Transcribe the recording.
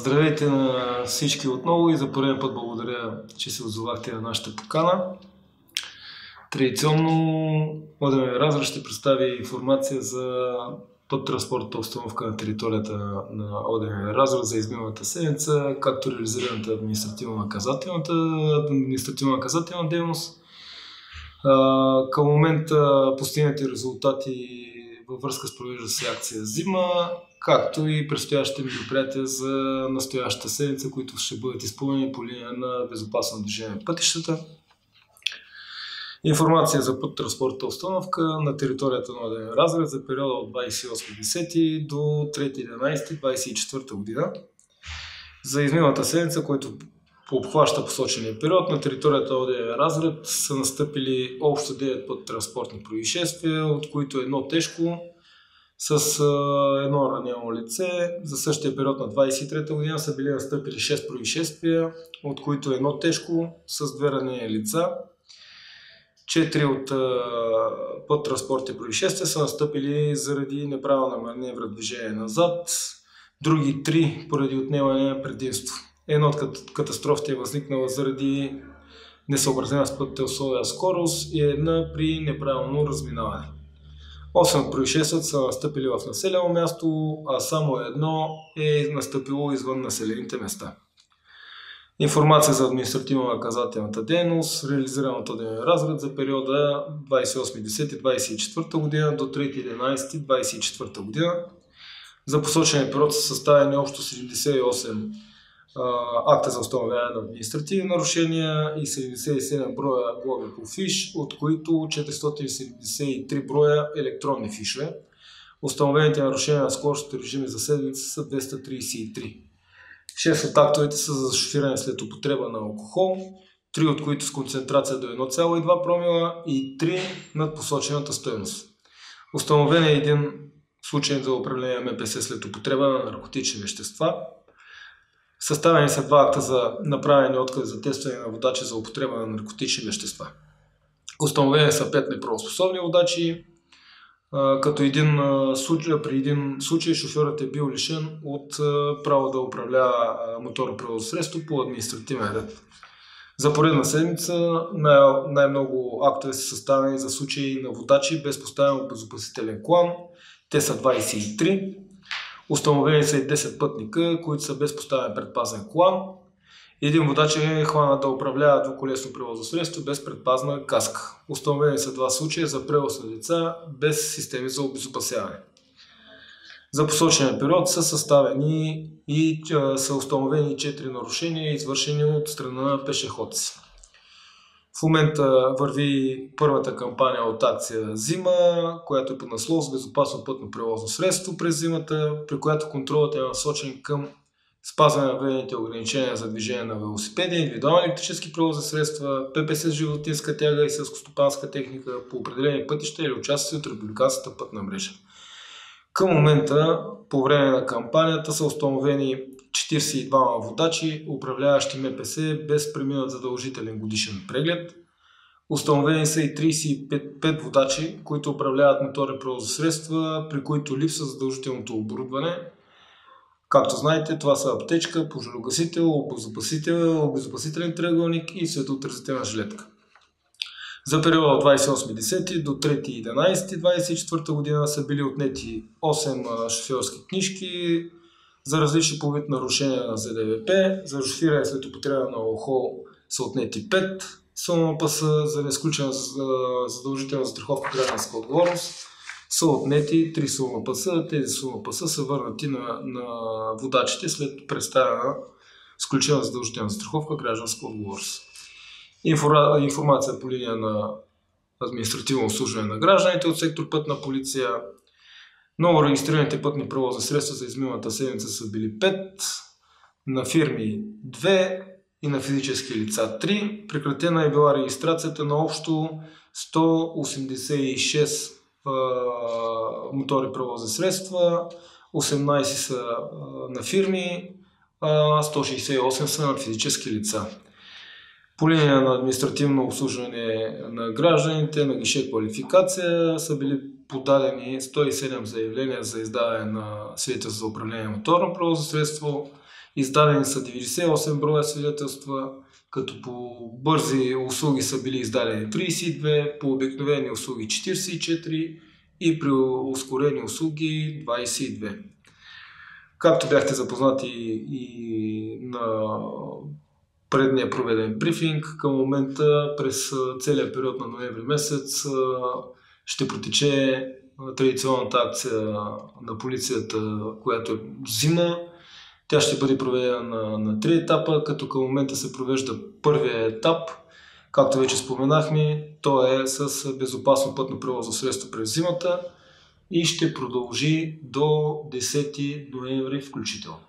Здравейте на всички отново и за пореден път благодаря, че се отзовахте на нашата покана. Традиционно ОДМ Разград ще представи информация за пътно-транспортната обстановка на територията на ОДМ Разград за изминалата седмица, както реализираната административно-наказателна дейност. Към момента постигнати резултати във връзка с провежда се акция Зима, както и предстоящите мероприятия за настоящата седмица, които ще бъдат изпълнени по линия на безопасно движение на пътищата. Информация за пътно-транспортната обстановка на територията на ОДМ Разград за периода от 28.10 до 3.11.24 година. За изминалата седмица, който обхваща посочения период, на територията на ОДМ Разград са настъпили общо 9 пътно-транспортни происшествия, от които едно тежко с едно ранено лице. За същия период на 23-та година са били настъпили 6 происшествия, от които едно тежко с 2 ранени лица. 4 от пътно-транспортни происшествия са настъпили заради неправилна маневра движение назад, други 3 поради отнемане на предимство. Една от катастрофите е възникнала заради несъобразена с пътните условия скорост и една при неправилно разминаване. 8 от происшествията са настъпили в населено място, а само едно е настъпило извън населените места. Информация за административно-наказателната дейност, реализирана от ОДМ Разград за периода 28.10.24 година до 3.11.24 година. За посочения период са съставени общо 78 акта за установяване на административни нарушения и 77 броя глоби по фиш, от които 473 броя електронни фишове. Установените нарушения на скоростните режими за седмица са 233. 6 от актовете са за шофиране след употреба на алкохол, 3 от които с концентрация до 1,2 промила и 3 над посочената стойност. Установен е един случай за управление на МПС след употреба на наркотични вещества. Съставени са 2 акта за направени откази за тестване на водачи за употреба на наркотични вещества. Установени са 5 неправоспособни водачи, като при един случай шофьорът е бил лишен от право да управлява моторно превозно средство по административен ред. За поредна седмица най-много актове са съставени за случаи на водачи без поставен обезопасителен колан. Те са 23. Установени са и 10 пътника, които са без поставен предпазен колан. Един водач е хванат да управлява двуколесно превозно средство без предпазна каска. Установени са 2 случая за превоз на деца без системи за обезопасяване. За посочения период са съставени и са установени 4 нарушения, извършени от страна на пешеходци. В момента върви първата кампания от акция Зима, която е под наслов с безопасно пътно превозно средство през зимата, при която контролът е насочен към спазване на въведените ограничения за движение на велосипеди, индивидуални електрически превозни средства, ППС с животинска тяга и селскостопанска техника по определени пътища или участъци от републиканската пътна мрежа. Към момента, по време на кампанията, са установени 42 водачи, управляващи МПС без преминат задължителен годишен преглед. Установени са и 35 водачи, които управляват моторни превозни средства, при които липсва задължителното оборудване. Както знаете, това са аптечка, пожарогасител, обезопасителен триъгълник и светоотразителна жилетка. За периода от 28.10 до 3.11.24 година са били отнети 8 шофьорски книжки за различни по вид нарушения на ЗДВП. За шофиране след употреба на алкохол са отнети 5 СМПС, за неизключена задължителна застраховка гражданска отговорност са отнети 3 СМПС. Тези СМПС са върнати на водачите след представена изключена задължителна застраховка гражданска отговорност. Информация по линия на административно обслужване на гражданите от сектор Пътна полиция. Ново регистрираните пътни превозни средства за изминалата седмица са били 5, на фирми 2 и на физически лица 3. Прекратена е била регистрацията на общо 186 мотори превозни средства, 18 са на фирми, 168 са на физически лица. По линия на административно обслужване на гражданите, на гише квалификация са били подадени 107 заявления за издаване на свидетелство за управление на моторно превозно средство Издадени са 98 броя свидетелства, като по бързи услуги са били издадени 32, по обикновени услуги 44 и при ускорени услуги 22. Както бяхте запознати и на предния проведен брифинг, към момента през целия период на ноември месец ще протече традиционната акция на полицията, която е зима. Тя ще бъде проведена на 3 етапа, като към момента се провежда първия етап. Както вече споменахме, то е с безопасно пътно превозно средство през зимата и ще продължи до 10 ноември включително.